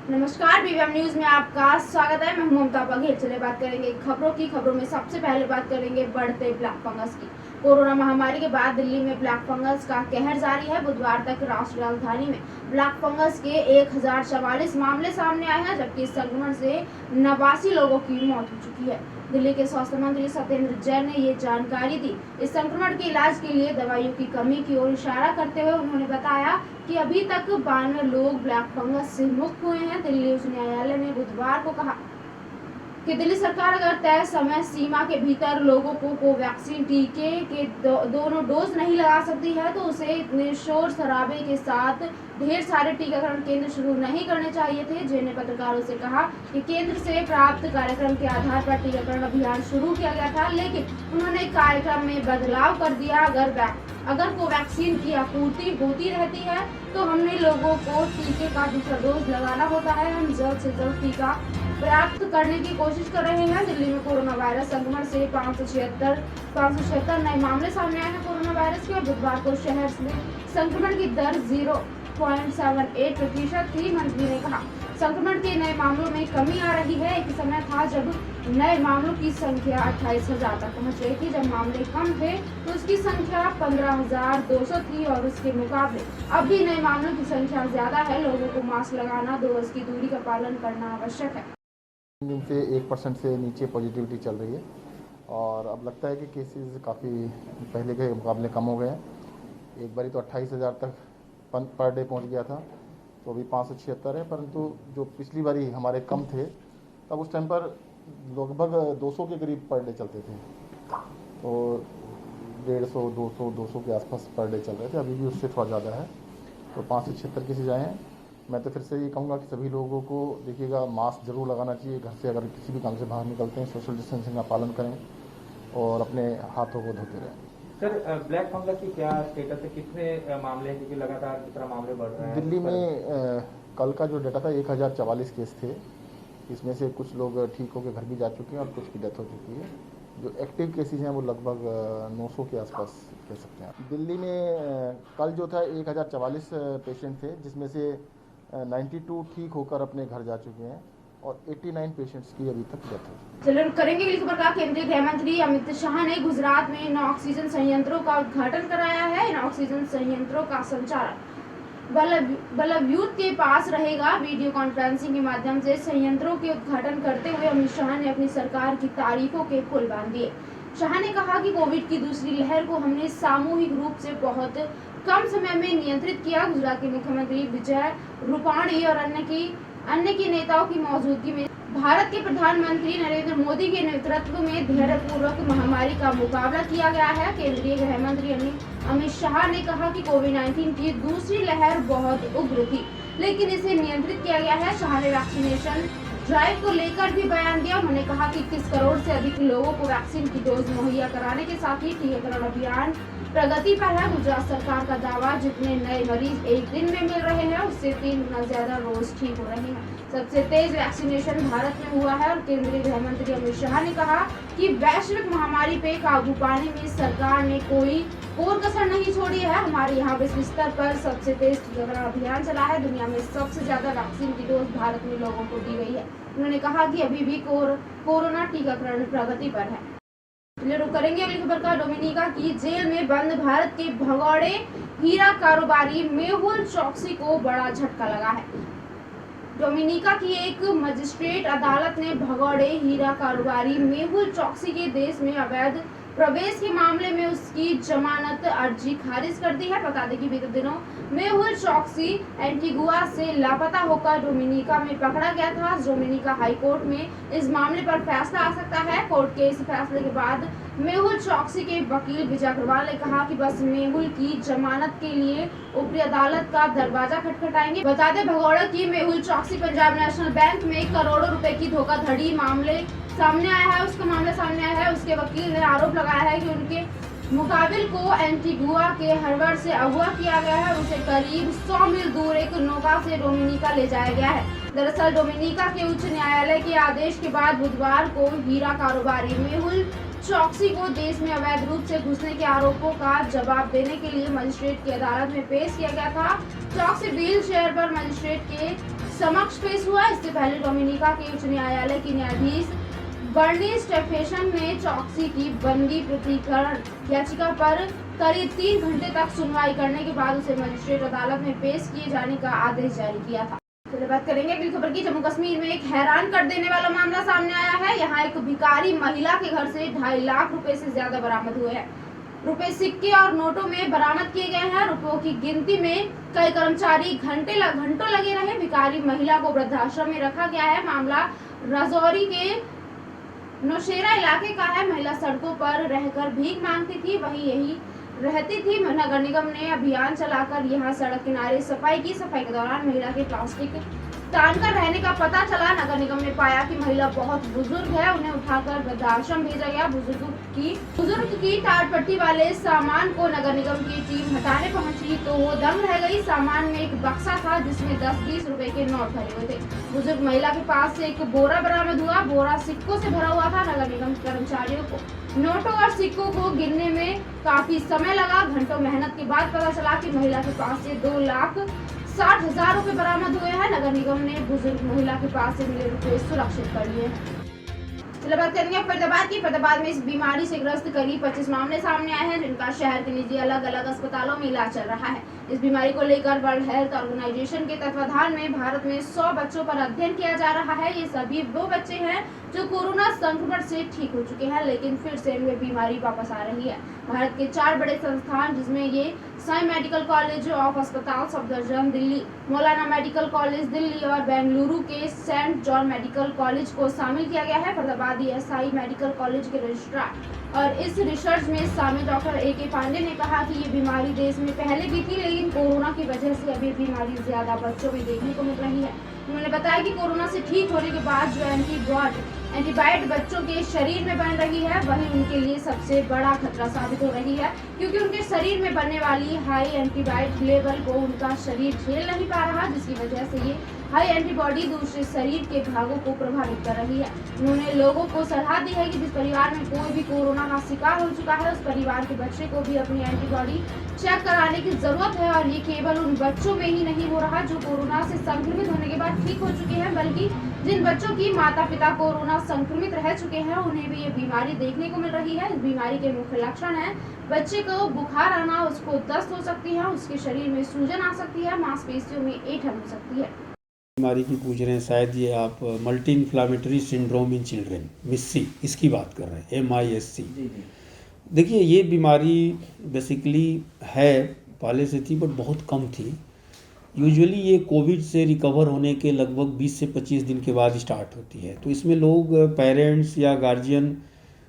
नमस्कार, BBM news में आपका स्वागत है। मैं ममता बघेल। चले बात करेंगे खबरों में सबसे पहले बात करेंगे बढ़ते ब्लैक फंगस की। कोरोना महामारी के बाद दिल्ली में ब्लैक फंगस का कहर जारी है। बुधवार तक राष्ट्रीय राजधानी में ब्लैक फंगस के 1044 मामले सामने आए हैं, जबकि इस संक्रमण से 89 लोगों की मौत हो चुकी है। दिल्ली के स्वास्थ्य मंत्री सत्येंद्र जैन ने ये जानकारी दी। इस संक्रमण के इलाज के लिए दवाइयों की कमी की ओर इशारा करते हुए उन्होंने बताया कि अभी तक 92 लोग ब्लैक फंगस से मुक्त हुए हैं। दिल्ली उच्च न्यायालय ने बुधवार को कहा कि दिल्ली सरकार अगर तय समय सीमा के भीतर लोगों को कोवैक्सीन टीके के दोनों डोज नहीं लगा सकती है तो उसे इतने शोर शराबे के साथ ढेर सारे टीकाकरण केंद्र शुरू नहीं करने चाहिए थे। जैन ने पत्रकारों से कहा कि केंद्र से प्राप्त कार्यक्रम के आधार पर टीकाकरण अभियान शुरू किया गया था, लेकिन उन्होंने कार्यक्रम में बदलाव कर दिया। अगर कोवैक्सीन की आपूर्ति होती रहती है तो हमने लोगों को टीके का दूसरा डोज लगाना होता है। हम जल्द से जल्द टीका प्राप्त करने की कोशिश कर रहे हैं। दिल्ली में कोरोना वायरस संक्रमण से 576 नए मामले सामने आए हैं। कोरोना वायरस के बुधवार को शहर में संक्रमण की दर 0.78% थी। मंत्री ने कहा संक्रमण के नए मामलों में कमी आ रही है। एक समय था जब नए मामलों की संख्या 28,000 तक पहुंच रही थी। जब मामले कम थे तो उसकी संख्या 15,200 थी और उसके मुकाबले अब भी नए मामलों की संख्या ज्यादा है। लोगों को मास्क लगाना, 2 गज की दूरी का पालन करना आवश्यक है। दिन से 1% से नीचे पॉजिटिविटी चल रही है और अब लगता है कि केसेस काफ़ी पहले के मुकाबले कम हो गए हैं। एक बारी तो 28,000 तक पर डे पहुंच गया था, तो अभी 576 है, परंतु जो पिछली बारी हमारे कम थे तब उस टाइम पर लगभग 200 के करीब पर डे चलते थे, तो 150, 200 के आसपास पर डे चल रहे थे। अभी भी उससे थोड़ा ज़्यादा है, तो 576 केसेज आए हैं। मैं तो फिर से ये कहूँगा कि सभी लोगों को देखिएगा मास्क जरूर लगाना चाहिए। घर से अगर किसी भी काम से बाहर निकलते हैं सोशल डिस्टेंसिंग का पालन करें और अपने हाथों को धोते रहें। सर, ब्लैक फंगस की क्या स्टेटस है, कितने मामले हैं, क्योंकि लगातार कितना मामले बढ़ रहे हैं? दिल्ली में कल का जो डाटा था 1044 केस थे। इसमें से कुछ लोग ठीक होकर घर भी जा चुके हैं और कुछ की डेथ हो चुकी है। जो एक्टिव केसेज हैं वो लगभग 900 के आसपास कह सकते हैं। दिल्ली में कल जो था 1044 पेशेंट थे, जिसमें से 92 ठीक होकर अपने घर जा चुके हैं और 89 पेशेंट्स की अभी तक डेथ है। चलिए करेंगे अगली खबर का। केंद्रीय गृह मंत्री अमित शाह ने गुजरात में इन ऑक्सीजन संयंत्रों का उद्घाटन कराया है। इन ऑक्सीजन संयंत्रों का संचालन बलभ्यूत के पास रहेगा। वीडियो कॉन्फ्रेंसिंग के माध्यम से संयंत्रों के उद्घाटन करते हुए अमित शाह ने अपनी सरकार की तारीफों के पुल बांध दिए। शाह ने कहा कि कोविड की दूसरी लहर को हमने सामूहिक रूप से बहुत कम समय में नियंत्रित किया। गुजरात के मुख्यमंत्री विजय रूपाणी और अन्य के नेताओं की मौजूदगी में भारत के प्रधानमंत्री नरेंद्र मोदी के नेतृत्व में धैर्यपूर्वक महामारी का मुकाबला किया गया है। केंद्रीय गृह मंत्री अमित शाह ने कहा कि कोविड-19 की दूसरी लहर बहुत उग्र थी, लेकिन इसे नियंत्रित किया गया है। शाह ने वैक्सीनेशन ड्राइव को लेकर भी बयान दिया। उन्होंने कहा कि 21 करोड़ से अधिक लोगों को वैक्सीन की डोज मुहैया कराने के साथ ही टीकाकरण अभियान प्रगति पर है। गुजरात सरकार का दावा, जितने नए मरीज एक दिन में मिल रहे हैं उससे 3 गुना ज्यादा रोज ठीक हो रहे हैं। सबसे तेज वैक्सीनेशन भारत में हुआ है और केंद्रीय गृह मंत्री अमित शाह ने कहा कि वैश्विक महामारी पे काबू पाने में सरकार ने कोई और कसर नहीं छोड़ी है। हमारे यहाँ विश्व स्तर पर सबसे तेज टीकाकरण अभियान चला है। दुनिया में सबसे ज्यादा वैक्सीन की डोज भारत में लोगों को दी गई है। उन्होंने कहा कि अभी भी कोरोना टीकाकरण प्रगति पर है। रुक करेंगे अगली खबर का। डोमिनिका की जेल में बंद भारत के भगौड़े हीरा कारोबारी मेहुल चौकसी को बड़ा झटका लगा है। डोमिनिका की एक मजिस्ट्रेट अदालत ने भगौड़े हीरा कारोबारी मेहुल चौकसी के देश में अवैध प्रवेश के मामले में उसकी जमानत अर्जी खारिज कर दी है। बता दें कि बीते दिनों मेहुल चौकसी एंटीगुआ से लापता होकर डोमिनिका में पकड़ा गया था। डोमिनिका हाई कोर्ट में इस मामले पर फैसला आ सकता है। कोर्ट के इस फैसले के बाद मेहुल चौकसी के वकील विजय अग्रवाल ने कहा कि बस मेहुल की जमानत के लिए ऊपरी अदालत का दरवाजा खटखटाएंगे। बता दें भगौड़ा की मेहुल चौकसी पंजाब नेशनल बैंक में करोड़ों रुपए की धोखाधड़ी मामले सामने आया है। उसके वकील ने आरोप लगाया है कि उनके मुकाबिल को एंटीगुआ के हर्बर से अगवा किया गया है। उसे करीब 100 मील दूर एक नौका से डोमिनिका ले जाया गया है। दरअसल डोमिनिका के उच्च न्यायालय के आदेश के बाद बुधवार को हीरा कारोबारी मेहुल चौकसी को देश में अवैध रूप से घुसने के आरोपों का जवाब देने के लिए मजिस्ट्रेट की अदालत में पेश किया गया था। चौकसी व्हील चेयर पर मजिस्ट्रेट के समक्ष पेश हुआ। इससे पहले डोमिनिका के उच्च न्यायालय की न्यायाधीश बर्नी स्टेफेसन ने चौकसी की बंदी प्रतिकरण याचिका पर करीब 3 घंटे तक सुनवाई करने के बाद उसे मजिस्ट्रेट अदालत में पेश किए जाने का आदेश जारी किया था। चलिए बात करेंगे अगली खबर की। जम्मू कश्मीर में एक हैरान कर देने वाला मामला सामने आया है। यहाँ एक भिखारी महिला के घर से 2.5 लाख रुपए से ज्यादा बरामद हुए हैं। रुपए, सिक्के और नोटों में बरामद किए गए हैं। रुपयों की गिनती में कई कर्मचारी घंटों लगे रहे। भिखारी महिला को वृद्धाश्रम में रखा गया है। मामला राजौरी के नौशेरा इलाके का है। महिला सड़कों पर रहकर भीख मांगती थी, वहीं यही रहती थी। नगर निगम ने अभियान चलाकर यहां सड़क किनारे सफाई की। सफाई के दौरान महिला के प्लास्टिक तानकर रहने का पता चला। नगर निगम ने पाया कि महिला बहुत बुजुर्ग है, उन्हें उठाकर वृद्धाश्रम भेजा गया। बुजुर्ग की टाट पट्टी वाले सामान को नगर निगम की टीम हटाने पहुंची तो वो दंग रह गई। सामान में एक बक्सा था जिसमें 10-20 रुपए के नोट भरे हुए थे। बुजुर्ग महिला के पास से एक बोरा बरामद हुआ। बोरा सिक्कों से भरा हुआ था। नगर निगम के कर्मचारियों को नोटों और सिक्कों को गिनने में काफी समय लगा। घंटों मेहनत के बाद पता चला कि महिला के पास से 2,60,000 रुपए बरामद हुए हैं। नगर निगम ने बुजुर्ग महिला के पास से मिले रुपए सुरक्षित कर लिए हैं। चलिए बात करेंगे फरीदाबाद की। फरीदाबाद में इस बीमारी से ग्रस्त करीब 25 मामले सामने आए हैं, जिनका शहर के निजी अलग अलग अस्पतालों में इलाज चल रहा है। इस बीमारी को लेकर वर्ल्ड हेल्थ ऑर्गेनाइजेशन के तत्वाधान में भारत में 100 बच्चों पर अध्ययन किया जा रहा है। ये सभी वो बच्चे हैं जो कोरोना संक्रमण से ठीक हो चुके हैं, लेकिन फिर से इनमें बीमारी वापस आ रही है। भारत के 4 बड़े संस्थान, जिसमें ये साई मेडिकल कॉलेज ऑफ अस्पताल सफदरजंग दिल्ली, मौलाना मेडिकल कॉलेज दिल्ली और बेंगलुरु के सेंट जॉन मेडिकल कॉलेज को शामिल किया गया है। फरीदाबाद साई मेडिकल कॉलेज के रजिस्ट्रार और इस रिसर्च में शामिल डॉक्टर A.K. पांडे ने कहा कि ये बीमारी देश में पहले भी थी, लेकिन कोरोना की वजह से अभी बीमारी ज्यादा बच्चों में देखने को मिल रही है। उन्होंने बताया कि कोरोना से ठीक होने के बाद जो एंटीबायोटिक बच्चों के शरीर में बन रही है, वही उनके लिए सबसे बड़ा खतरा साबित हो रही है, क्योंकि उनके शरीर में बनने वाली हाई एंटीबायोटिक लेवल को उनका शरीर झेल नहीं पा रहा, जिसकी वजह से ये हाई एंटीबॉडी दूसरे शरीर के भागों को प्रभावित कर रही है। उन्होंने लोगों को सलाह दी है कि जिस परिवार में कोई भी कोरोना का शिकार हो चुका है, उस परिवार के बच्चे को भी अपनी एंटीबॉडी चेक कराने की जरूरत है। और ये केवल उन बच्चों में ही नहीं हो रहा जो कोरोना से संक्रमित होने के बाद ठीक हो चुके हैं, बल्कि जिन बच्चों की माता पिता कोरोना संक्रमित रह चुके हैं, उन्हें भी ये बीमारी देखने को मिल रही है। इस बीमारी के मुख्य लक्षण है बच्चे को बुखार आना, उसको दस्त हो सकती है, उसके शरीर में सूजन आ सकती है, मांसपेशियों में ऐंठन हो सकती है। बीमारी की पूछ रहे हैं, शायद ये आप multi inflammatory syndrome in children, MISC, इसकी बात कर रहे हैं, MISC। देखिए, ये बीमारी बेसिकली है, पहले से थी बट बहुत कम थी। यूजुअली ये कोविड से रिकवर होने के लगभग 20 से 25 दिन के बाद स्टार्ट होती है। तो इसमें लोग, पेरेंट्स या गार्जियन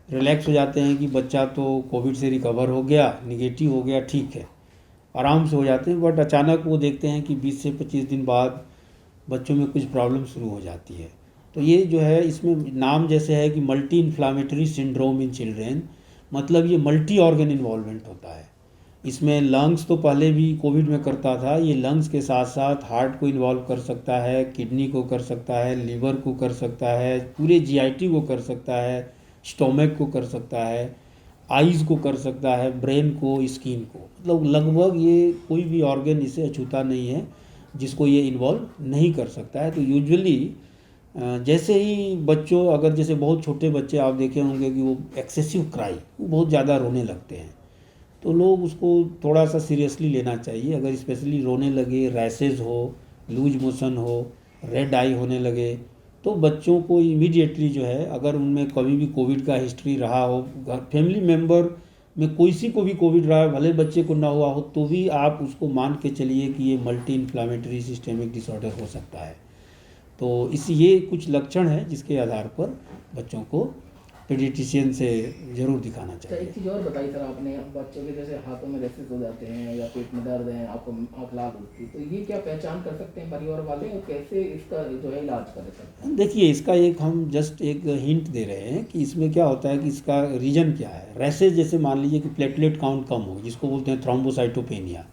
रिलैक्स हो जाते हैं कि बच्चा तो कोविड से रिकवर हो गया, निगेटिव हो गया, ठीक है, आराम से हो जाते हैं। बट अचानक वो देखते हैं कि 20 से 25 दिन बाद बच्चों में कुछ प्रॉब्लम शुरू हो जाती है। तो ये जो है, इसमें नाम जैसे है कि multi inflammatory syndrome in children, मतलब ये मल्टी ऑर्गन इन्वॉल्वमेंट होता है। इसमें लंग्स तो पहले भी कोविड में करता था, ये लंग्स के साथ साथ हार्ट को इन्वॉल्व कर सकता है, किडनी को कर सकता है, लीवर को कर सकता है, पूरे GIT को कर सकता है, स्टोमक को कर सकता है, आइज़ को कर सकता है, ब्रेन को, स्किन को, मतलब लगभग ये कोई भी ऑर्गन इसे अछूता नहीं है जिसको ये इन्वॉल्व नहीं कर सकता है। तो यूजुअली जैसे ही बच्चों, अगर जैसे बहुत छोटे बच्चे आप देखे होंगे कि वो एक्सेसिव क्राई, वो बहुत ज़्यादा रोने लगते हैं, तो लोग उसको थोड़ा सा सीरियसली लेना चाहिए। अगर स्पेशली रोने लगे, रैसेस हो, लूज मोशन हो, रेड आई होने लगे, तो बच्चों को इमीडिएटली जो है, अगर उनमें कभी भी कोविड का हिस्ट्री रहा हो, फैमिली मेम्बर में कोई सी को भी कोविड रहा है, भले बच्चे को ना हुआ हो, तो भी आप उसको मान के चलिए कि ये मल्टी इन्फ्लामेटरी सिस्टेमिक डिसऑर्डर हो सकता है। तो ये कुछ लक्षण है जिसके आधार पर बच्चों को पीडियाट्रिशियन से जरूर दिखाना चाहिए। एक चीज़ और बताई सर आपने, बच्चों के जैसे हाथों में रैसेस हो जाते हैं या पेट में दर्द है, आपको आँख लाल होती है, तो ये क्या पहचान कर सकते हैं परिवार वाले, और कैसे इसका जो है इलाज कर सकते हैं? देखिए, इसका हम जस्ट एक हिंट दे रहे हैं कि इसमें क्या होता है कि इसका रीजन क्या है। रैसेस जैसे मान लीजिए कि प्लेटलेट काउंट कम हो, जिसको बोलते हैं थ्रोम्बोसाइटोपेनिया,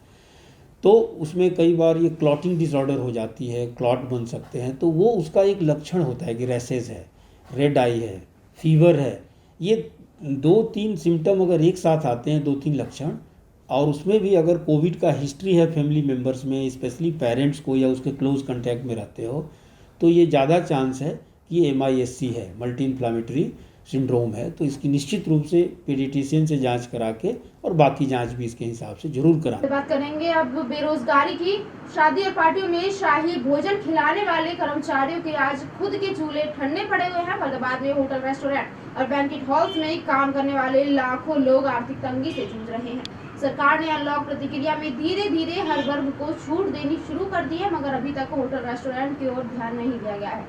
तो उसमें कई बार ये क्लॉटिंग डिसऑर्डर हो जाती है, क्लॉट बन सकते हैं, तो वो उसका एक लक्षण होता है कि रैसेस है, रेड आई है, फीवर है। ये 2-3 सिम्टम अगर एक साथ आते हैं, 2-3 लक्षण, और उसमें भी अगर कोविड का हिस्ट्री है फैमिली मेम्बर्स में, स्पेशली पेरेंट्स को या उसके क्लोज कांटेक्ट में रहते हो, तो ये ज़्यादा चांस है कि MIS-C है, मल्टी इन्फ्लामेटरी सिंड्रोम है। तो इसकी निश्चित रूप से पीडियाट्रिशियन से जांच करा के और बाकी जांच भी इसके हिसाब से जरूर कराएं। बात करेंगे अब बेरोजगारी की। शादी और पार्टियों में शाही भोजन खिलाने वाले कर्मचारियों के आज खुद के चूल्हे ठंडे पड़े हुए हैं। फरीदाबाद में होटल, रेस्टोरेंट और बैंक्वेट हॉल्स में काम करने वाले लाखों लोग आर्थिक तंगी से जूझ रहे हैं। सरकार ने अनलॉक प्रतिक्रिया में धीरे धीरे हर वर्ग को छूट देनी शुरू कर दी है, मगर अभी तक होटल रेस्टोरेंट की ओर ध्यान नहीं दिया गया है,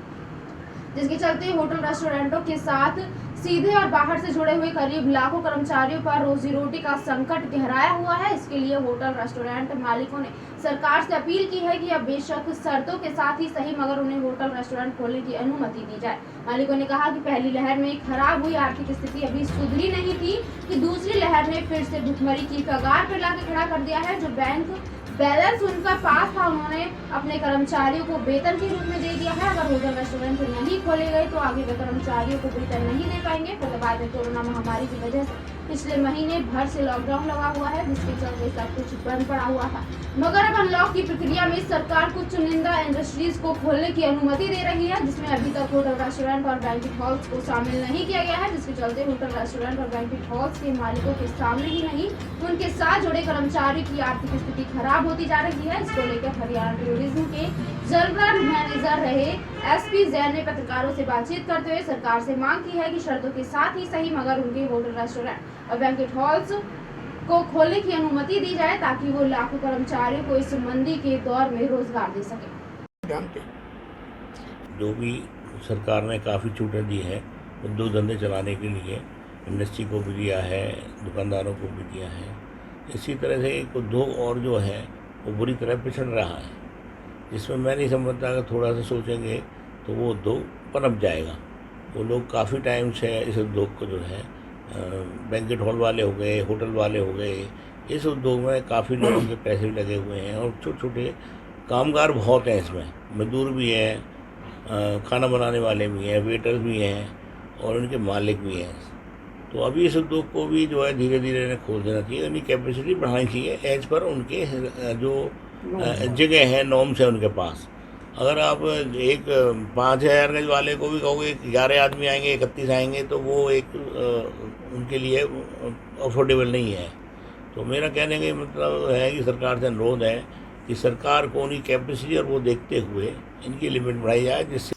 जिसके चलते होटल रेस्टोरेंटों के साथ सीधे और बाहर से जुड़े हुए करीब लाखों कर्मचारियों पर रोजी रोटी का संकट गहराया हुआ है। इसके लिए होटल रेस्टोरेंट मालिकों ने सरकार से अपील की है कि अब बेशक शर्तों के साथ ही सही, मगर उन्हें होटल रेस्टोरेंट खोलने की अनुमति दी जाए। मालिकों ने कहा कि पहली लहर में खराब हुई आर्थिक स्थिति अभी सुधरी नहीं थी कि दूसरी लहर ने फिर से भुखमरी की कगार पर लाकर खड़ा कर दिया है। जो बैंक बैलेंस उनका पास था, उन्होंने अपने कर्मचारियों को वेतन के रूप में दे दिया है। अगर होटल रेस्टोरेंट नहीं खोले गए तो आगे वे कर्मचारियों को वेतन नहीं दे पाएंगे। फरीदाबाद में कोरोना महामारी की वजह से पिछले महीने भर से लॉकडाउन लगा हुआ है, जिसके चलते सब कुछ बंद पड़ा हुआ था, मगर अब अनलॉक की प्रक्रिया में सरकार कुछ चुनिंदा इंडस्ट्रीज को खोलने की अनुमति दे रही है, जिसमें अभी तक होटल, रेस्टोरेंट और बैंक्वेट हॉल्स को शामिल नहीं किया गया है। जिसके चलते होटल, रेस्टोरेंट और बैंक्वेट हॉल्स के मालिकों के सामने ही नहीं, उनके साथ जुड़े कर्मचारियों की आर्थिक स्थिति खराब होती जा रही है। इसको लेकर हरियाणा टूरिज्म के जनरल मैनेजर रहे SP जैन ने पत्रकारों से बातचीत करते हुए सरकार से मांग की है कि शर्तों के साथ ही सही, मगर उनके होटल, रेस्टोरेंट और बैंक्वेट हॉल्स को खोलने की अनुमति दी जाए, ताकि वो लाखों कर्मचारियों को इस मंदी के दौर में रोजगार दे सके। जो भी सरकार ने काफ़ी छूटें दी है उद्योग धंधे चलाने के लिए, इंडस्ट्री को भी दिया है, दुकानदारों को भी दिया है। इसी तरह से एक उद्योग और जो है वो बुरी तरह पिछड़ रहा है, जिसमें मैं नहीं समझता अगर थोड़ा सा सोचेंगे तो वो उद्योग पनप जाएगा। वो लोग काफ़ी टाइम से इस उद्योग को जो है बैंक्वेट हॉल वाले हो गए, होटल वाले हो गए, इस उद्योग में काफ़ी लोगों के पैसे भी लगे हुए हैं और छोटे छोटे कामगार बहुत हैं इसमें, मजदूर भी हैं, खाना बनाने वाले भी हैं, वेटर्स भी हैं और उनके मालिक भी हैं। तो अभी इस उद्योग को भी जो है धीरे धीरे इन्हें खोल देना चाहिए, उनकी कैपेसिटी बढ़ानी चाहिए एज पर उनके जो जगह है, नॉर्म्स है उनके पास। अगर आप एक 5,000 गज वाले को भी कहोगे 11 आदमी आएंगे, 31 आएंगे, तो वो एक उनके लिए अफोर्डेबल नहीं है। तो मेरा कहने का मतलब है कि सरकार से अनुरोध है कि सरकार को उनकी कैपेसिटी और वो देखते हुए इनकी लिमिट बढ़ाई जाए, जिससे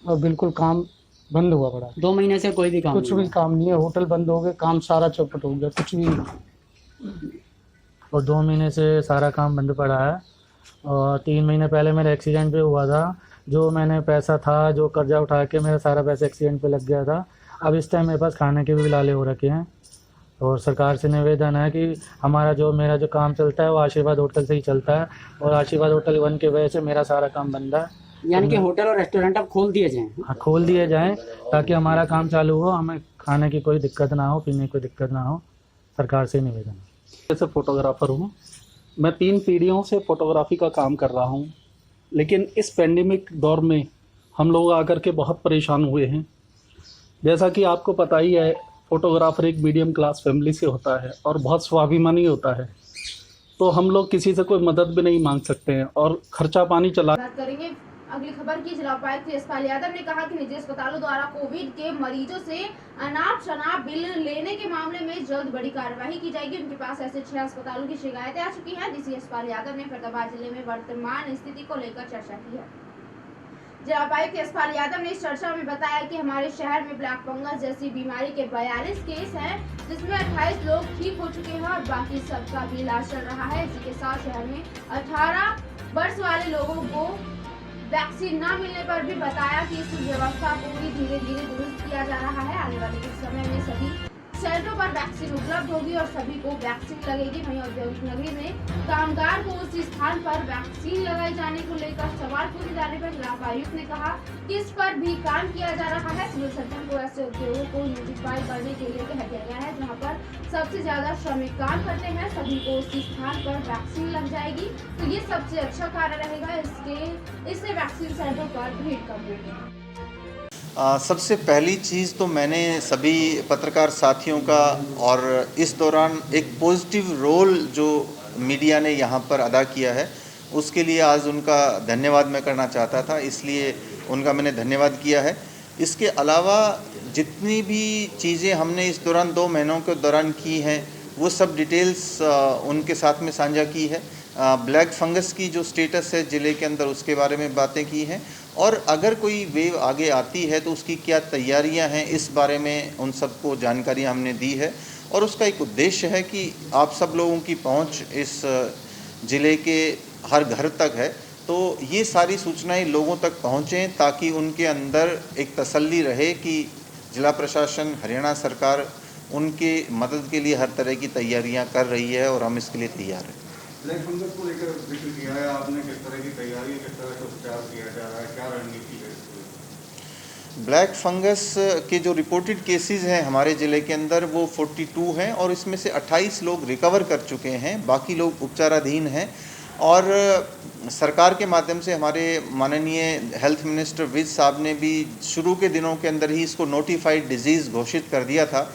और बिल्कुल काम बंद हुआ पड़ा है। 2 महीने से कोई भी काम कुछ भी काम नहीं है, होटल बंद हो गए, काम सारा चौपट हो गया, कुछ भी नहीं। और 2 महीने से सारा काम बंद पड़ा है। और 3 महीने पहले मेरा एक्सीडेंट भी हुआ था, जो मैंने पैसा था, जो कर्जा उठा के मेरा सारा पैसा एक्सीडेंट पे लग गया था। अब इस टाइम मेरे पास खाने के भी लाले हो रखे हैं। और सरकार से निवेदन है कि मेरा जो काम चलता है वो आशीर्वाद होटल से ही चलता है, और आशीर्वाद होटल 1 की वजह से मेरा सारा काम बंद है। यानी कि होटल और रेस्टोरेंट अब खोल दिए जाएं। हाँ, खोल दिए जाएं ताकि हमारा काम चालू हो, हमें खाने की कोई दिक्कत ना हो, पीने की कोई दिक्कत ना हो। सरकार से निवेदन है। जैसे फोटोग्राफर हूँ मैं, 3 पीढ़ियों से फोटोग्राफी का काम कर रहा हूँ, लेकिन इस पेंडेमिक दौर में हम लोग आकर के बहुत परेशान हुए हैं। जैसा कि आपको पता ही है, फोटोग्राफर एक मीडियम क्लास फैमिली से होता है और बहुत स्वाभिमानी होता है, तो हम लोग किसी से कोई मदद भी नहीं मांग सकते हैं और खर्चा पानी चला। बात करेंगे अगली खबर की। जिला उपायुक्त यशपाल यादव ने कहा कि निजी अस्पतालों द्वारा कोविड के मरीजों से अनाप शनाप बिल लेने के मामले में जल्द बड़ी कार्यवाही की जाएगी। उनके पास ऐसे 6 अस्पतालों की शिकायतें आ चुकी हैं। डीसी यशपाल यादव ने फरीदाबाद जिले में वर्तमान स्थिति को लेकर चर्चा की है। जिला उपायुक्त यशपाल यादव ने इस चर्चा में बताया कि हमारे शहर में ब्लैक फंगस जैसी बीमारी के 42 केस हैं, जिसमें 28 लोग ठीक हो चुके हैं और बाकी सबका भी इलाज चल रहा है। इसी के साथ शहर में 18 वर्ष वाले लोगों को वैक्सीन न मिलने पर भी बताया कि इस व्यवस्था को भी धीरे धीरे दुरुस्त किया जा रहा है। आने वाले कुछ समय में सभी सेंटरों पर वैक्सीन उपलब्ध होगी और सभी को वैक्सीन लगेगी। वहीं औद्योगिक नगरी में कामगार को उसी स्थान पर वैक्सीन लगाए जाने को लेकर सवाल पूछे जाने पर जिला उपायुक्त ने कहा कि इस पर भी काम किया जा रहा है। सिविल सर्जन को ऐसे उद्योगों को नोटिफाई करने के लिए कहा गया है जहाँ पर सबसे ज्यादा श्रमिक काम करते हैं, सभी को उसी स्थान पर वैक्सीन लग जाएगी, तो ये सबसे अच्छा कार्य रहेगा। इससे वैक्सीन सेंटरों पर भीड़ कम होगी। सबसे पहली चीज़ तो मैंने सभी पत्रकार साथियों का और इस दौरान एक पॉजिटिव रोल जो मीडिया ने यहाँ पर अदा किया है उसके लिए आज उनका धन्यवाद मैं करना चाहता था, इसलिए उनका मैंने धन्यवाद किया है। इसके अलावा जितनी भी चीज़ें हमने इस दौरान 2 महीनों के दौरान की हैं वो सब डिटेल्स उनके साथ में साझा की है। ब्लैक फंगस की जो स्टेटस है ज़िले के अंदर उसके बारे में बातें की हैं और अगर कोई वेव आगे आती है तो उसकी क्या तैयारियां हैं इस बारे में उन सबको जानकारी हमने दी है। और उसका एक उद्देश्य है कि आप सब लोगों की पहुंच इस ज़िले के हर घर तक है, तो ये सारी सूचनाएं लोगों तक पहुंचें ताकि उनके अंदर एक तसल्ली रहे कि जिला प्रशासन, हरियाणा सरकार उनके मदद के लिए हर तरह की तैयारियां कर रही है और हम इसके लिए तैयार हैं। ब्लैक फंगस को लेकर जिक्र किया है आपने, किस तरह की तैयारी, किस तरह का उपचार किया जा रहा है, क्या रणनीति है इसकी? ब्लैक फंगस के जो रिपोर्टेड केसेस हैं हमारे ज़िले के अंदर वो 42 हैं और इसमें से 28 लोग रिकवर कर चुके हैं, बाकी लोग उपचाराधीन हैं। और सरकार के माध्यम से हमारे माननीय हेल्थ मिनिस्टर विज साहब ने भी शुरू के दिनों के अंदर ही इसको नोटिफाइड डिजीज़ घोषित कर दिया था,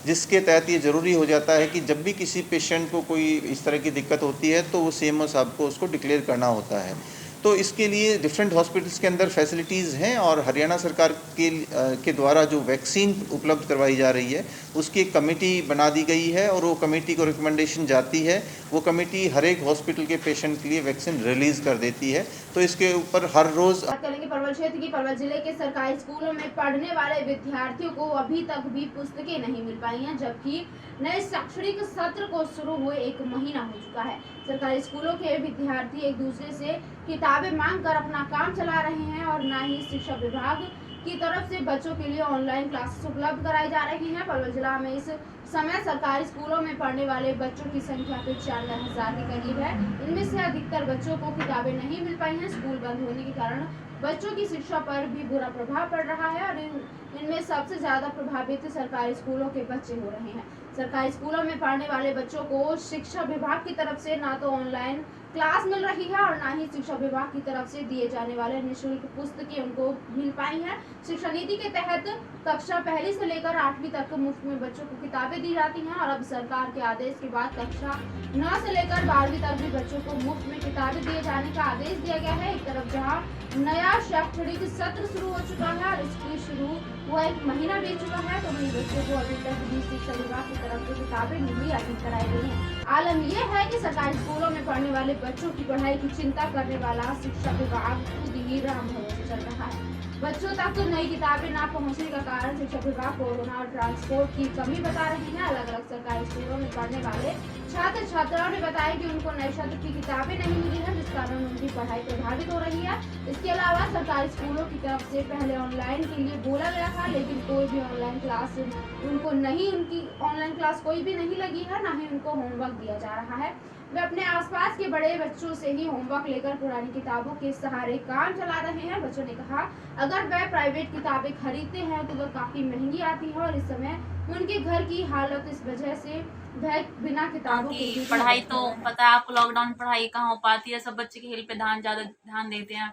जिसके तहत ये ज़रूरी हो जाता है कि जब भी किसी पेशेंट को कोई इस तरह की दिक्कत होती है तो वो सीएमओ साहब को उसको डिक्लेयर करना होता है। तो इसके लिए डिफरेंट हॉस्पिटल्स के अंदर फैसिलिटीज़ हैं और हरियाणा सरकार के द्वारा जो वैक्सीन उपलब्ध करवाई जा रही है उसकी एक कमेटी बना दी गई है और वो कमेटी को रिकमेंडेशन जाती है, वो कमेटी हर एक हॉस्पिटल के पेशेंट के लिए वैक्सीन रिलीज़ कर देती है। तो इसके ऊपर हर रोज़ बात करेंगे पलवल क्षेत्र की। पलवल जिले के सरकारी स्कूलों में पढ़ने वाले विद्यार्थियों को अभी तक भी पुस्तकें नहीं मिल पाई हैं, जबकि नए शैक्षणिक सत्र को शुरू हुए 1 महीना हो चुका है। सरकारी स्कूलों के विद्यार्थी एक दूसरे से किताबें मांग कर अपना काम चला रहे हैं और न ही शिक्षा विभाग की तरफ से बच्चों के लिए ऑनलाइन क्लासेस उपलब्ध कराई जा रही हैं। पलवल जिला में इस समय सरकारी स्कूलों में पढ़ने वाले बच्चों की संख्या 95,000 के करीब है। इनमें से अधिकतर बच्चों को किताबें नहीं मिल पाई हैं। स्कूल बंद होने के कारण बच्चों की शिक्षा पर भी बुरा प्रभाव पड़ रहा है और इनमें सबसे ज्यादा प्रभावित सरकारी स्कूलों के बच्चे हो रहे हैं। सरकारी स्कूलों में पढ़ने वाले बच्चों को शिक्षा विभाग की तरफ से ना तो ऑनलाइन क्लास मिल रही है और ना ही शिक्षा विभाग की तरफ से दिए जाने वाले निःशुल्क पुस्तकें उनको मिल पाई हैं। शिक्षा नीति के तहत कक्षा 1 से लेकर 8वीं तक मुफ्त में बच्चों को किताबें दी जाती हैं और अब सरकार के आदेश के बाद कक्षा 9 से लेकर 12वीं तक भी बच्चों को मुफ्त में किताबें दिए जाने का आदेश दिया गया है। एक तरफ जहां नया शैक्षणिक सत्र शुरू हो चुका है और इसकी शुरू हुआ 1 महीना बीत चुका है, तो वहीं बच्चों को अभी तक भी शिक्षा विभाग की तरफ से किताबें मुहैया नहीं कराई गई हैं। आलम यह है कि सरकारी स्कूलों में पढ़ने वाले बच्चों की पढ़ाई की चिंता करने वाला शिक्षा विभाग खुद ही राम भरोसे चल रहा है। बच्चों तक तो नई किताबें ना पहुंचने का कारण शिक्षा विभाग कोरोना और ट्रांसपोर्ट की कमी बता रही है। अलग अलग सरकारी स्कूलों में पढ़ने वाले छात्र छात्राओं ने बताया कि उनको नए सत्र की किताबें नहीं मिली है, जिस कारण उनकी पढ़ाई प्रभावित हो रही है। इसके अलावा सरकारी स्कूलों की तरफ से पहले ऑनलाइन के लिए बोला गया था, लेकिन कोई भी ऑनलाइन क्लास उनको नहीं, उनकी ऑनलाइन क्लास कोई भी नहीं लगी है, ना ही उनको होमवर्क दिया जा रहा है। वे अपने आसपास के बड़े बच्चों से ही होमवर्क लेकर पुरानी किताबों के सहारे काम चला रहे हैं। बच्चों ने कहा अगर वह प्राइवेट किताबें खरीदते हैं तो वह काफी महंगी आती है और इस समय उनके घर की हालत इस वजह से वह बिना किताबों के पढ़ाई तो पता है आपको, लॉकडाउन पढ़ाई कहाँ हो पाती है। सब बच्चे के खेल पे ज्यादा ध्यान देते हैं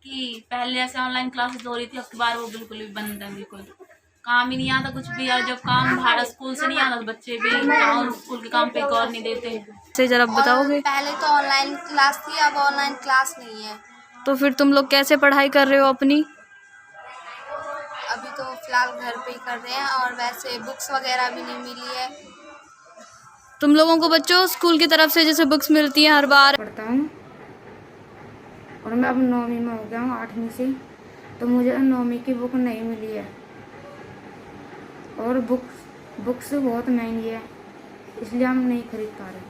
कि पहले ऐसे ऑनलाइन क्लासेस हो रही थी, अब की बार वो बिल्कुल भी बंद है, बिल्कुल काम ही नहीं आता कुछ भी। और जब काम भारत स्कूल से नहीं आता तो बच्चे भी स्कूल के काम पे गौर नहीं देते। से जरा बताओगे? पहले तो ऑनलाइन क्लास थी, अब ऑनलाइन क्लास नहीं है। तो फिर तुम लोग कैसे पढ़ाई कर रहे हो अपनी? अभी तो फिलहाल घर पे ही कर रहे हैं और वैसे बुक्स वगैरह भी नहीं मिली है। तुम लोगों को बच्चों स्कूल की तरफ से जैसे बुक्स मिलती हैं हर बार? पढ़ता हूँ और मैं अब 9वीं में हो गया हूँ 8वीं से, तो मुझे 9वीं की बुक नहीं मिली है और बुक्स बहुत महंगी है, इसलिए हम नहीं खरीद पा रहे।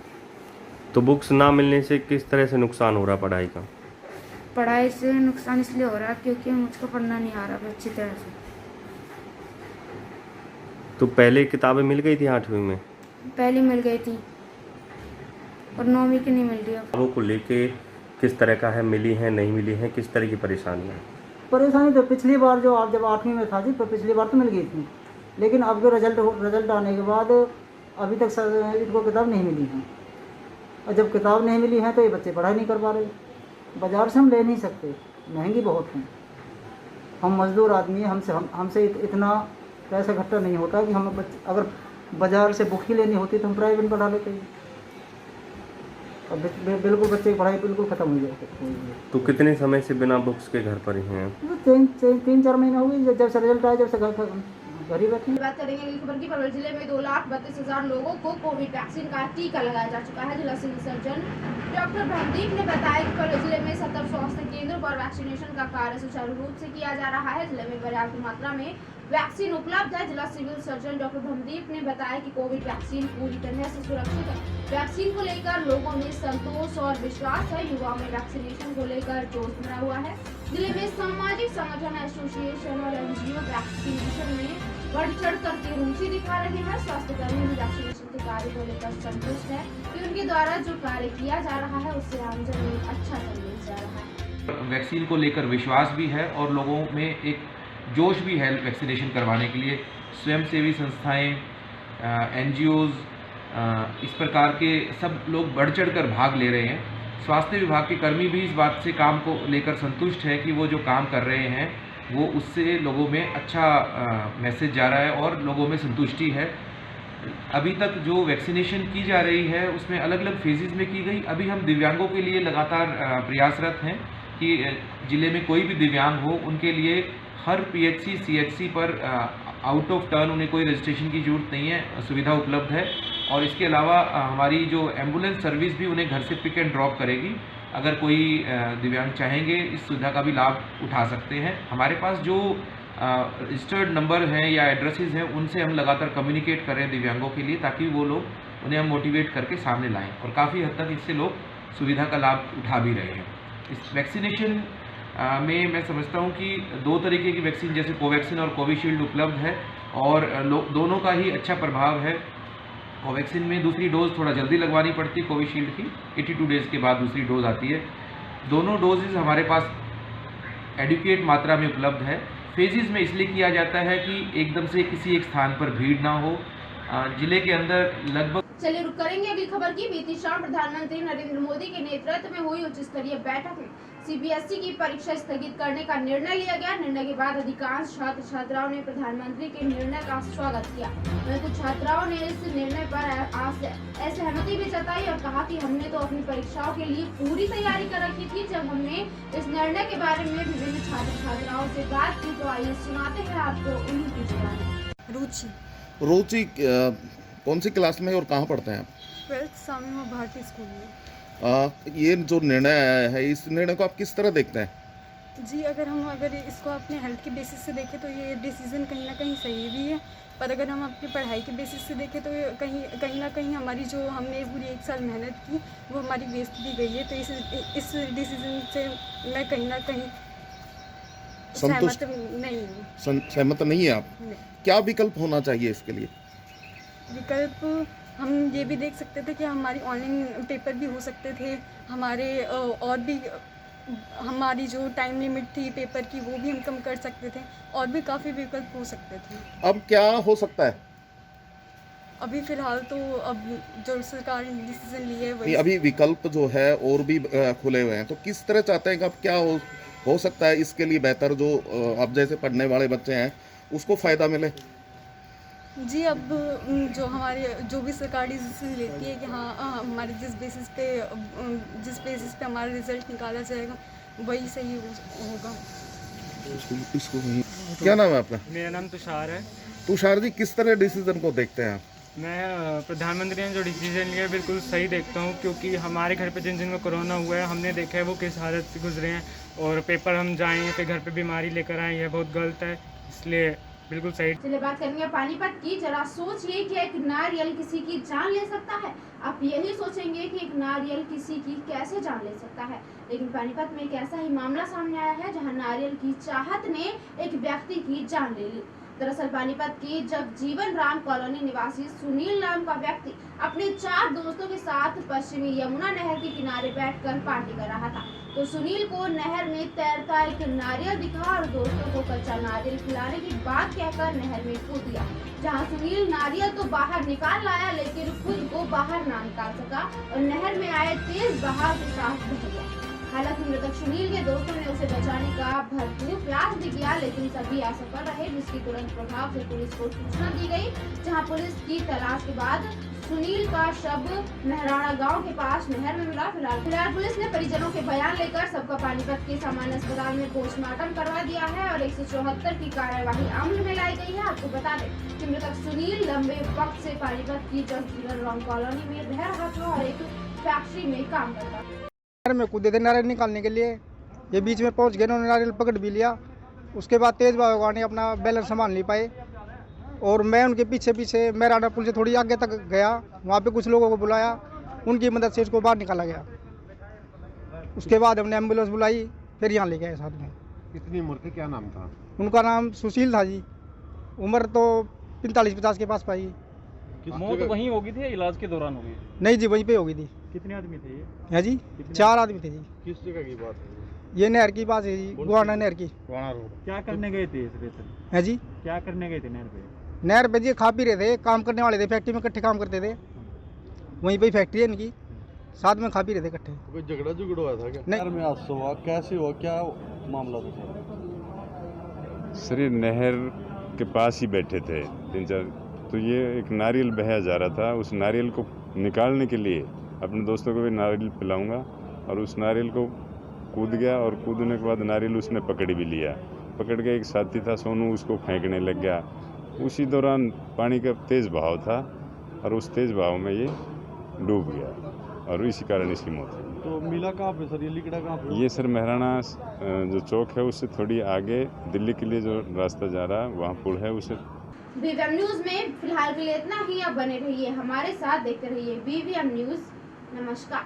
तो बुक्स ना मिलने से किस तरह से नुकसान हो रहा पढ़ाई का? पढ़ाई से नुकसान इसलिए हो रहा है क्योंकि मुझको पढ़ना नहीं आ रहा अच्छी तरह से। तो पहले किताबें मिल गई थी 8वीं में? पहले मिल गई थी और 9वीं की नहीं मिल रही। किताबों को लेके किस तरह का है, मिली है नहीं मिली है, किस तरह की परेशानियाँ? परेशानी तो पिछली बार जो आप जब 8वीं में था जी, तो पिछली बार तो मिल गई थी, लेकिन अब जो रिजल्ट आने के बाद अभी तक इनको किताब नहीं मिली है। और जब किताब नहीं मिली है तो ये बच्चे पढ़ाई नहीं कर पा रहे। बाज़ार से हम ले नहीं सकते, महंगी बहुत हैं। हम मजदूर आदमी हैं, हमसे इतना पैसा इकट्ठा नहीं होता कि हम अगर बाज़ार से बुक ही लेनी होती तो हम प्राइवेट में पढ़ा लेते हैं। अब बिल्कुल बच्चे की पढ़ाई बिल्कुल ख़त्म हो जाती है। तो कितने समय से बिना बुक्स के घर पर ही हैं? 3-4 महीने हो गए जब से रिजल्ट आया, जब से घर ही बैठे। बात करेंगे अगली खबर की। पलवल जिले में 2,32,000 लोगों को कोविड वैक्सीन का टीका लगाया जा चुका है। जिला सिविल सर्जन डॉक्टर भवदीप ने बताया कि पलवल जिले में 70 स्वास्थ्य केंद्रों पर वैक्सीनेशन का कार्य सुचारू रूप से किया जा रहा है। जिले में पर्याप्त मात्रा में वैक्सीन उपलब्ध है। जिला सिविल सर्जन डॉक्टर भवदीप ने बताया कि कोविड वैक्सीन पूरी तरह से सुरक्षित है। वैक्सीन को लेकर लोगों में संतोष और विश्वास है। युवाओं में वैक्सीनेशन को लेकर जोश भरा हुआ है। जिले में सामाजिक संगठन, एसोसिएशन और एनजीओ वैक्सीनेशन में बढ़ चढ़ कर रुचि दिखा रहे हैं। स्वास्थ्य कर्मी भी वैक्सीनेशन के कार्य को लेकर संतुष्ट है कि उनके द्वारा जो कार्य किया जा रहा है उससे आमजन में अच्छा संदेश जा रहा है। वैक्सीन को लेकर विश्वास भी है और लोगों में एक जोश भी है वैक्सीनेशन करवाने के लिए। स्वयंसेवी संस्थाएं, एनजीओज़, इस प्रकार के सब लोग बढ़ चढ़ कर भाग ले रहे हैं। स्वास्थ्य विभाग के कर्मी भी इस बात से काम को लेकर संतुष्ट है कि वो जो काम कर रहे हैं वो उससे लोगों में अच्छा मैसेज जा रहा है और लोगों में संतुष्टि है। अभी तक जो वैक्सीनेशन की जा रही है उसमें अलग अलग फेजेस में की गई। अभी हम दिव्यांगों के लिए लगातार प्रयासरत हैं कि ज़िले में कोई भी दिव्यांग हो उनके लिए हर पीएचसी सीएचसी पर आउट ऑफ टर्न उन्हें कोई रजिस्ट्रेशन की ज़रूरत नहीं है, सुविधा उपलब्ध है। और इसके अलावा हमारी जो एम्बुलेंस सर्विस भी उन्हें घर से पिक एंड ड्रॉप करेगी। अगर कोई दिव्यांग चाहेंगे इस सुविधा का भी लाभ उठा सकते हैं। हमारे पास जो रजिस्टर्ड नंबर हैं या एड्रेसेस हैं उनसे हम लगातार कम्युनिकेट कर रहे हैं दिव्यांगों के लिए, ताकि वो लोग उन्हें हम मोटिवेट करके सामने लाएं और काफ़ी हद तक इससे लोग सुविधा का लाभ उठा भी रहे हैं। इस वैक्सीनेशन में मैं समझता हूं कि 2 तरीके की वैक्सीन जैसे कोवैक्सीन और कोविशील्ड उपलब्ध है और दोनों का ही अच्छा प्रभाव है। कोवैक्सीन में दूसरी डोज थोड़ा जल्दी लगवानी पड़ती है, कोविशील्ड की 82 डेज़ के बाद दूसरी डोज आती है। दोनों डोजेज़ हमारे पास एडुकेट मात्रा में उपलब्ध है। फेजेस में इसलिए किया जाता है कि एकदम से किसी एक स्थान पर भीड़ ना हो। जिले के अंदर लगभग चलिए रुक करेंगे अगली खबर की। बीती शाम प्रधानमंत्री नरेंद्र मोदी के नेतृत्व में हुई उच्च स्तरीय बैठक में सीबीएसई की परीक्षा स्थगित करने का निर्णय लिया गया। निर्णय के बाद अधिकांश छात्र छात्राओं ने प्रधानमंत्री के निर्णय का स्वागत किया। वहीं कुछ छात्राओं ने इस निर्णय पर असहमति भी जताई और कहा कि हमने तो अपनी परीक्षाओं के लिए पूरी तैयारी कर रखी थी। जब हमने इस निर्णय के बारे में विभिन्न छात्र छात्राओं से बात की तो आइए सुनाते हैं आपको उन्हीं की जुबानी। रुचि कौन सी क्लास में और कहाँ पढ़ते हैं आप? 12th स्वामी भारती स्कूल में। ये जो निर्णय आया है इस निर्णय को आप किस तरह देखते हैं? जी अगर इसको अपने हेल्थ के बेसिस से देखें तो ये डिसीज़न कहीं ना कहीं सही भी है, पर अगर हम अपनी पढ़ाई के बेसिस से देखें तो कहीं ना कहीं हमारी जो हमने पूरी 1 साल मेहनत की वो हमारी वेस्ट भी गई है। तो इस डिसीज़न से मैं कहीं ना कहीं सहमत नहीं है आप? क्या विकल्प होना चाहिए इसके लिए? विकल्प हम ये भी देख सकते थे कि हमारी ऑनलाइन पेपर भी हो सकते थे, हमारे और भी हमारी जो टाइम लिमिट थी पेपर की वो भी हम कम कर सकते थे और भी काफ़ी विकल्प हो सकते थे। अब क्या हो सकता है? अभी फ़िलहाल तो अब जो सरकार ने डिसीजन लिए है वही अभी विकल्प जो है और भी खुले हुए हैं, तो किस तरह चाहते हैं कि अब क्या हो सकता है इसके लिए बेहतर जो अब जैसे पढ़ने वाले बच्चे हैं उसको फ़ायदा मिले? जी अब जो भी सरकार डिसीजन लेती है कि हाँ हमारे जिस बेसिस पे हमारा रिजल्ट निकाला जाएगा वही सही होगा। क्या नाम है आपका? मेरा नाम तुषार है। तुषार जी, किस तरह डिसीजन को देखते हैं आप? मैं प्रधानमंत्री ने जो डिसीजन लिया बिल्कुल सही देखता हूँ, क्योंकि हमारे घर पे जिन जिनको कोरोना हुआ है हमने देखा है वो किस हालत से गुजरे हैं और पेपर हम जाएँ फिर घर पे बीमारी लेकर आए, यह बहुत गलत है, इसलिए बिल्कुल सही। चलिए बात करेंगे पानीपत की। जरा सोचिए कि एक नारियल किसी की जान ले सकता है। आप यही सोचेंगे कि एक नारियल किसी की कैसे जान ले सकता है, लेकिन पानीपत में एक ऐसा ही मामला सामने आया है जहां नारियल की चाहत ने एक व्यक्ति की जान ले ली। दरअसल पानीपत की जगजीवन राम कॉलोनी निवासी सुनील नाम का व्यक्ति अपने 4 दोस्तों के साथ पश्चिमी यमुना नहर के किनारे बैठकर पार्टी कर रहा था, तो सुनील को नहर में तैरता एक नारियल दिखा और दोस्तों को कच्चा नारियल खिलाने की बात कहकर नहर में कूद दिया, जहां सुनील नारियल तो बाहर निकाल लाया लेकिन खुद को बाहर ना निकाल सका और नहर में आए तेज बहाव के साथ बह गया। हालांकि मृतक सुनील के दोस्तों ने उसे बचाने का भरपूर प्रयास भी किया, किया, लेकिन सभी असफल रहे, जिसकी तुरंत प्रभाव से पुलिस को सूचना दी गई, जहां पुलिस की तलाश के बाद सुनील का शव महराणा गांव के पास नहर में मिला। फिलहाल पुलिस ने परिजनों के बयान लेकर सबका पानीपत के सामान्य अस्पताल में पोस्टमार्टम करवा दिया है और 174 की कार्यवाही अमल में लाई गई है। आपको बता दें कि मृतक सुनील लंबे वक्त से पानीपत की जगजीवन राम कॉलोनी में रह रहा था और एक फैक्ट्री में काम करता था। में कूदे थे नारियल निकालने के लिए, ये बीच में पहुंच गए, उन्होंने नारियल पकड़ भी लिया। उसके बाद तेज बाबा ने अपना बैलेंस संभाल नहीं पाए और मैं उनके पीछे पीछे महराणा पुल से थोड़ी आगे तक गया, वहाँ पे कुछ लोगों को बुलाया, उनकी मदद से इसको बाहर निकाला गया। उसके बाद हमने एम्बुलेंस बुलाई, फिर यहाँ ले गए साथ में। कितनी उम्र थी, क्या नाम था? उनका नाम सुशील था जी, उम्र तो 45-50 के पास पाई। मौत वहीं होगी थी या इलाज के दौरान होगी? नहीं जी, वहीं पे होगी थी। कितने आदमी थे ये? है जी, 4 आदमी थे जी। किस जगह की बात है? ये नहर की बात है जी, गुआना नहर की। Guana road. क्या करने गए थे इस रेत? है जी, क्या करने गए थे नहर पे? नहर पे जी खा पी रहे थे, काम करने वाले थे, फैक्ट्री में इकट्ठे काम करते थे, वहीं पे फैक्ट्री है इनकी, साथ में खा पी रहे थे इकट्ठे। कोई झगड़ा झुगड़ा हुआ था क्या? नहीं। में हादसा हुआ, कैसे हुआ, क्या मामला था? सर ये नहर के पास ही बैठे थे 3-4, तो ये एक नारियल बहाया जा रहा था, उस नारियल को निकालने के लिए अपने दोस्तों को भी नारियल पिलाऊंगा और उस नारियल को कूद गया और कूदने के बाद नारियल उसने पकड़ भी लिया। पकड़ के एक साथी था सोनू, उसको फेंकने लग गया। उसी दौरान पानी का तेज़ बहाव था और उस तेज़ बहाव में ये डूब गया और इसी कारण इसकी मौत हुई। तो मिला कहाँ पे सर, ये लिकड़ा कहाँ पे? ये सर महराणा जो चौक है उससे थोड़ी आगे दिल्ली के लिए जो रास्ता जा रहा है वहाँ पुल है, उसे। BVM न्यूज़ में फिलहाल के लिए इतना ही। अब बने रहिए हमारे साथ, देखते रहिए BVM न्यूज़। नमस्कार।